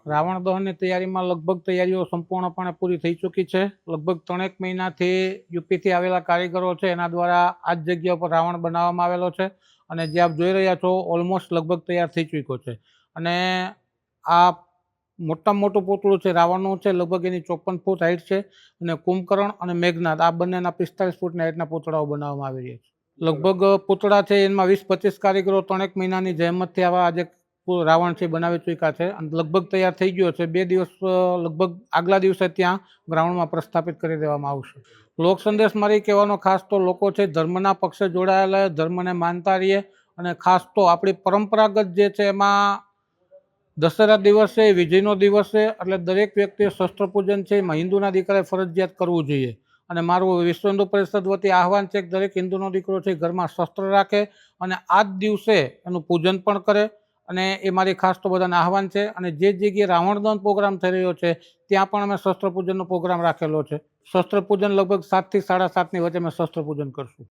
રાવણ દહનની તૈયારીમાં લગભગ તૈયારીઓ સંપૂર્ણપણે પૂરી થઈ ચૂકી છે. લગભગ 3 મહિનાથી યુપીથી આવેલા કારીગરો છે એના દ્વારા આ જ જગ્યા પર રાવણ બનાવવામાં આવેલો છે અને જે આપ જોઈ રહ્યા છો ઓલમોસ્ટ લગભગ તૈયાર થઈ ચૂક્યો છે. અને આ મોટામાં મોટું પૂતળું છે રાવણનું છે, લગભગ એની 54 ફૂટ હાઈટ છે અને કુંભકર્ણ અને મેઘનાદ આ બંનેના 45 ફૂટના હાઈટના પૂતળાઓ બનાવવામાં આવી રહ્યા છે. લગભગ પૂતળા છે એમાં 20-25 કારીગરો 3 મહિનાની જહેમતથી આવા આજે રાવણ છે બનાવી ચૂક્યા છે અને લગભગ તૈયાર થઈ ગયો છે. 2 દિવસ લગભગ આગલા દિવસે ત્યાં ગ્રાઉન્ડમાં પ્રસ્થાપિત કરી દેવામાં આવશે. લોક સંદેશ મારી કહેવાનો ખાસ તો લોકો છે ધર્મના પક્ષે જોડાયેલા, ધર્મને માનતા રહીએ અને ખાસ તો આપણી પરંપરાગત જે છે એમાં દશેરા દિવસે વિજયનો દિવસ છે એટલે દરેક વ્યક્તિએ શસ્ત્ર પૂજન છે એમાં હિન્દુના દીકરાએ ફરજિયાત કરવું જોઈએ. અને મારું વિશ્વ હિન્દુ પરિષદ વતી આહવાન છે કે દરેક હિન્દુનો દીકરો છે ઘરમાં શસ્ત્ર રાખે અને આ જ દિવસે એનું પૂજન પણ કરે. અને એ મારી ખાસ તો બધાને આહવાન છે. અને જે જગ્યાએ રાવણ દહન પ્રોગ્રામ થઈ રહ્યો છે ત્યાં પણ અમે શસ્ત્ર પૂજનનો પ્રોગ્રામ રાખેલો છે. શસ્ત્ર પૂજન લગભગ 7 થી 7:30ની વચ્ચે અમે શસ્ત્ર પૂજન કરશું.